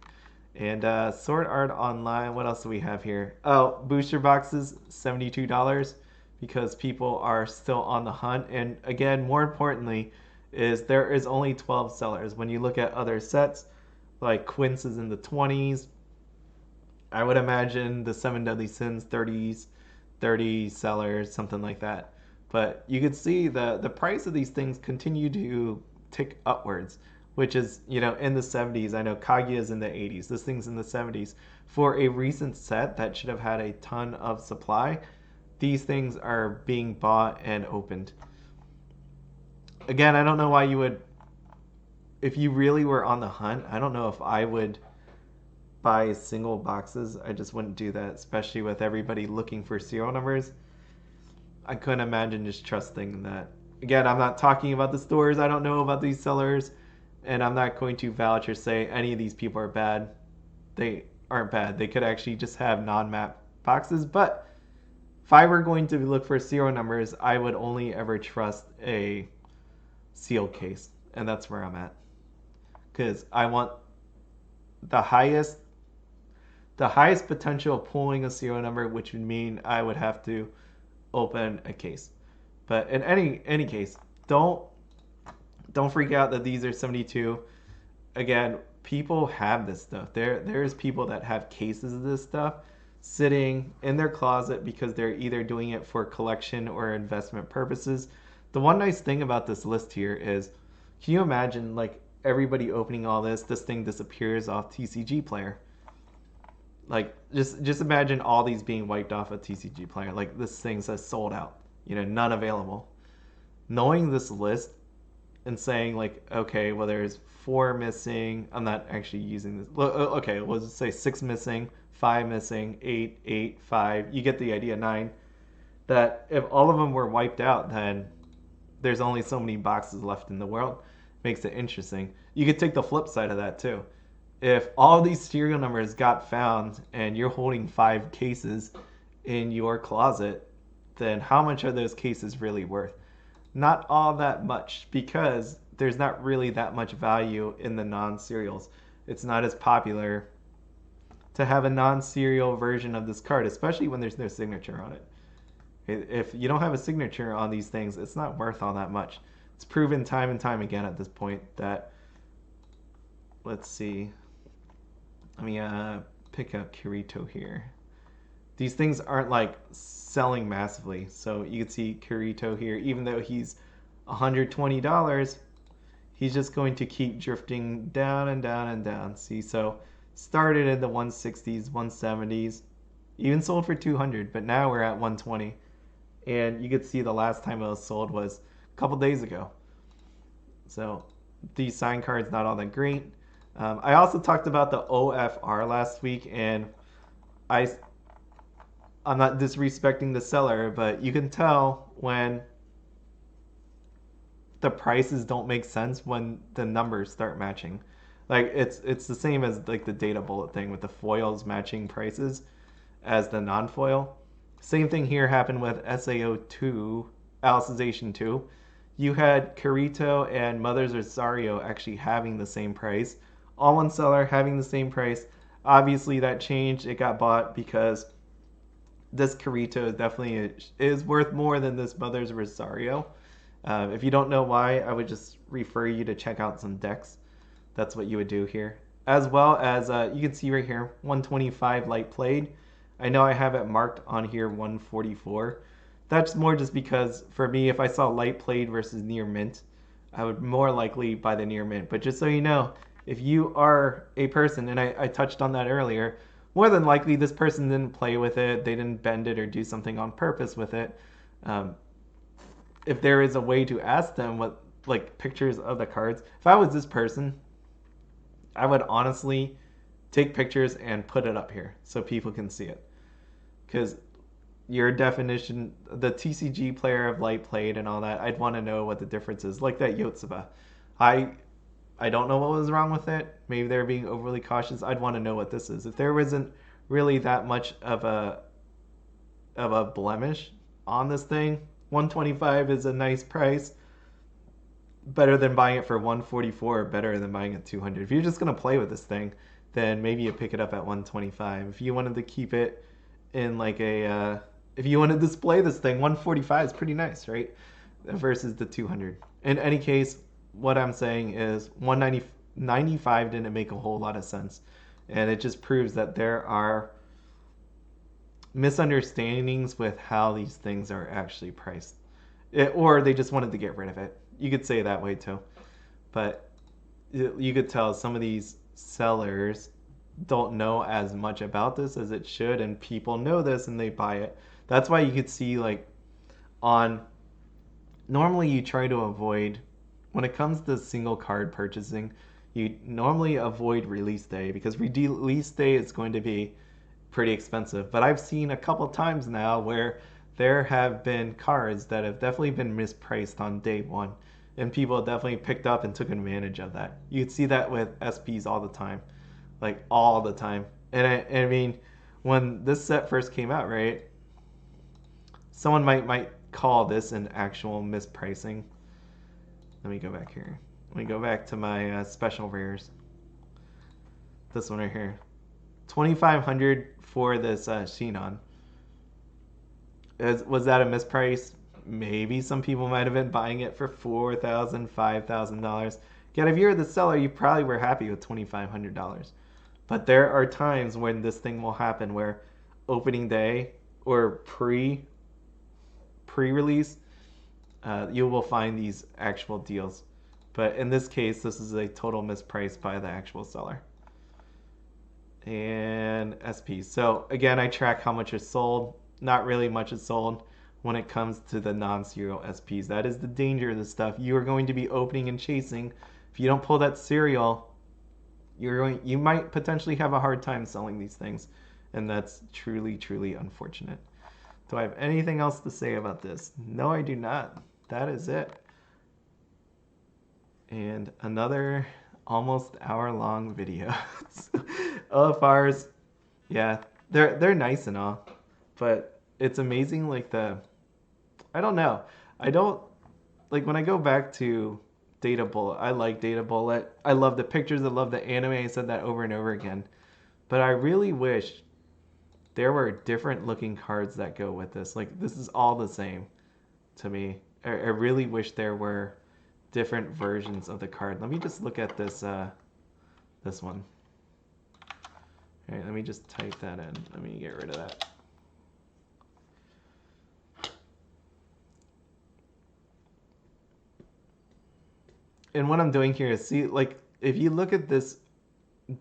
Speaker 1: And Sword Art Online, what else do we have here? Oh, booster boxes, $72 because people are still on the hunt. And again, more importantly, is there is only 12 sellers. When you look at other sets, like Quince is in the 20s. I would imagine the 7 Deadly Sins, 30s, 30 sellers, something like that. But you can see the price of these things continue to tick upwards, which is, in the 70s. I know Kaguya is in the 80s. This thing's in the 70s. For a recent set that should have had a ton of supply, these things are being bought and opened. Again, I don't know why you would, if you really were on the hunt, I don't know if I would buy single boxes. I just wouldn't do that, especially with everybody looking for serial numbers. I couldn't imagine just trusting that. Again, I'm not talking about the stores. I don't know about these sellers. And I'm not going to vouch or say any of these people are bad. They aren't bad. They could actually just have non-map boxes. But if I were going to look for serial numbers, I would only ever trust a sealed case. And that's where I'm at. Because I want the highest potential of pulling a serial number, which would mean I would have to open a case. But in any case, don't freak out that these are 72. Again, people have this stuff. There's people that have cases of this stuff sitting in their closet because they're either doing it for collection or investment purposes. The one nice thing about this list here is, can you imagine like everybody opening all this thing disappears off TCG Player? Like just imagine all these being wiped off a TCG player. Like this thing says sold out, none available. Knowing this list and saying like, okay, well there's 4 missing. I'm not actually using this. Okay, let's just say 6 missing, 5 missing, 8, 8, 5. You get the idea. 9. That if all of them were wiped out, then there's only so many boxes left in the world. Makes it interesting. You could take the flip side of that too. If all these serial numbers got found and you're holding 5 cases in your closet, then how much are those cases really worth? Not all that much, because there's not really that much value in the non-serials. It's not as popular to have a non-serial version of this card, especially when there's no signature on it. If you don't have a signature on these things, it's not worth all that much. It's proven time and time again at this point that, let's see, let me pick up Kirito here. These things aren't like selling massively. So you can see Kirito here, even though he's $120, he's just going to keep drifting down and down and down. See, so started in the 160s, 170s, even sold for 200, but now we're at 120. And you could see the last time it was sold was a couple days ago. So these sign cards, not all that great. I also talked about the OFR last week, and I'm not disrespecting the seller, but you can tell when the prices don't make sense when the numbers start matching. Like it's the same as like the data bullet thing with the foils matching prices as the non-foil. Same thing here happened with SAO2, Alicization 2. You had Kirito and Mother's Rosario actually having the same price. All one seller having the same price. Obviously that changed. It got bought because this Kirito definitely is worth more than this Mother's Rosario. If you don't know why, I would just refer you to check out some decks. That's what you would do here. As well as, you can see right here, 125 light played. I know I have it marked on here 144. That's more just because, for me, if I saw light played versus near mint, I would more likely buy the near mint. But just so you know, if you are a person, and I touched on that earlier, more than likely this person didn't play with it, they didn't bend it or do something on purpose with it. If there is a way to ask them what, like, pictures of the cards, if I was this person, I would honestly take pictures and put it up here so people can see it. Because your definition, the TCG player of light played and all that, I'd want to know what the difference is. Like that Yotsuba. I don't know what was wrong with it. Maybe they're being overly cautious. I'd want to know what this is. If there wasn't really that much of a blemish on this thing, 125 is a nice price. Better than buying it for 144, better than buying it 200. If you're just going to play with this thing, then maybe you pick it up at 125. If you wanted to keep it in like a if you want to display this thing, 145 is pretty nice, right? Versus the 200. In any case, what I'm saying is 195 didn't make a whole lot of sense. And it just proves that there are misunderstandings with how these things are actually priced. Or they just wanted to get rid of it. You could say it that way too. But you could tell some of these sellers don't know as much about this as it should, and people know this and they buy it. That's why you could see like normally you try to avoid, when it comes to single card purchasing, you normally avoid release day, because release day is going to be pretty expensive. But I've seen a couple times now where there have been cards that have definitely been mispriced on day one, and people definitely picked up and took advantage of that. You'd see that with SPs all the time, like all the time. And I mean, when this set first came out, right, someone might call this an actual mispricing. Let me go back here. Let me go back to my special rares. This one right here, 2,500 for this Xenon. Was that a misprice? Maybe some people might have been buying it for $4,000, $5,000. Again, if you're the seller, you probably were happy with $2,500. But there are times when this thing will happen where opening day or pre-release, you will find these actual deals. But in this case, this is a total misprice by the actual seller. and SP. So again, I track how much is sold. Not really much is sold when it comes to the non-serial SPs. That is the danger of this stuff. You are going to be opening and chasing. If you don't pull that serial, you might potentially have a hard time selling these things, and that's truly, truly unfortunate. Do I have anything else to say about this? No, I do not. That is it. And another almost hour-long video. OFRs, yeah, they're nice and all, but it's amazing. Like I don't know. I don't like when I go back to Data Bullet. I like Data Bullet. I love the pictures. I love the anime. I said that over and over again. But I really wish there were different looking cards that go with this. Like this is all the same to me. I really wish there were different versions of the card. Let me just look at this one. All right, let me just type that in. Let me get rid of that. And what I'm doing here is see, like, if you look at this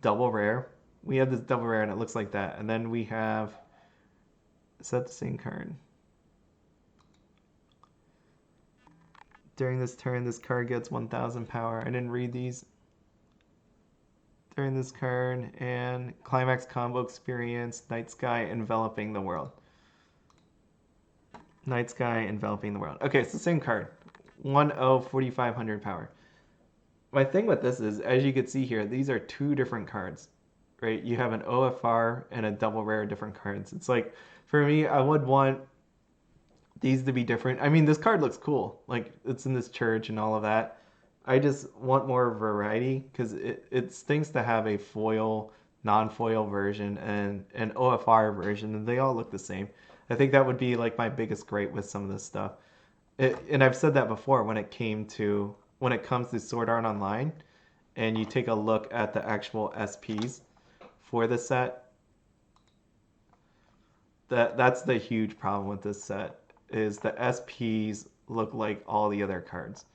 Speaker 1: double rare, we have this double rare and it looks like that. And then we have, is that the same card? During this turn, this card gets 1,000 power. I didn't read these. During this card, and climax combo experience, Night Sky enveloping the world. Night Sky enveloping the world. Okay, it's the same card. 1/0, 4,500 power. My thing with this is, as you can see here, these are two different cards, right? You have an OFR and a double rare different cards. It's like, for me, I would want these to be different. I mean, this card looks cool. Like, it's in this church and all of that. I just want more variety because it stinks to have a foil, non-foil version and an OFR version, and they all look the same. I think that would be like my biggest gripe with some of this stuff. And I've said that before when it comes to Sword Art Online, and you take a look at the actual SPs for the set. That's the huge problem with this set is the SPs look like all the other cards.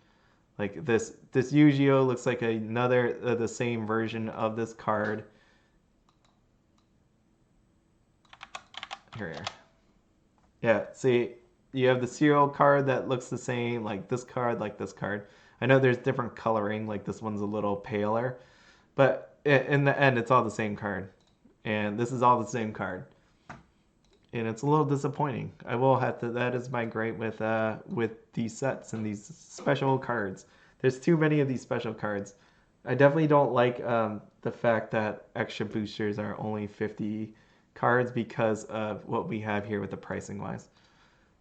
Speaker 1: Like this Yu-Gi-Oh looks like another the same version of this card. Here. Yeah, see, you have the serial card that looks the same, like this card, like this card. I know there's different coloring, like this one's a little paler, but in the end, it's all the same card. And this is all the same card. And it's a little disappointing. I will have to, that is my gripe with these sets and these special cards. There's too many of these special cards. I definitely don't like the fact that extra boosters are only 50 cards because of what we have here with the pricing wise.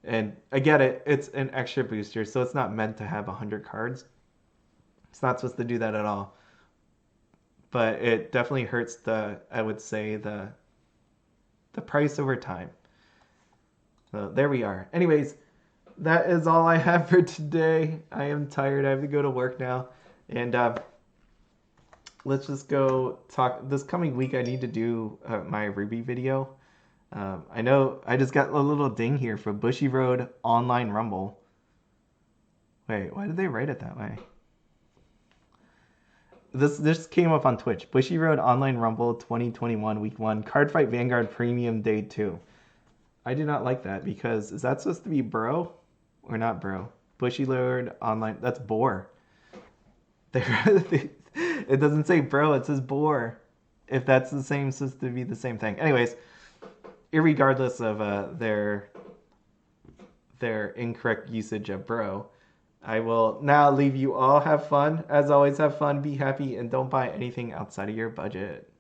Speaker 1: And I get it, it's an extra booster, so it's not meant to have 100 cards. It's not supposed to do that at all. But it definitely hurts I would say, the price over time. So there we are. Anyways, that is all I have for today. I am tired. I have to go to work now. And let's just go talk. This coming week, I need to do my Ruby video. I know I just got a little ding here for Bushy Road Online Rumble. Wait, why did they write it that way? This came up on Twitch. Bushy Road Online Rumble 2021 Week 1 Cardfight Vanguard Premium Day 2. I do not like that because is that supposed to be bro or not bro? Bushy Road Online, that's boar. It doesn't say bro, it says boar. If that's the same, supposed to be the same thing. Anyways, irregardless of their incorrect usage of bro, I will now leave you all. Have fun. As always, have fun, be happy, and don't buy anything outside of your budget.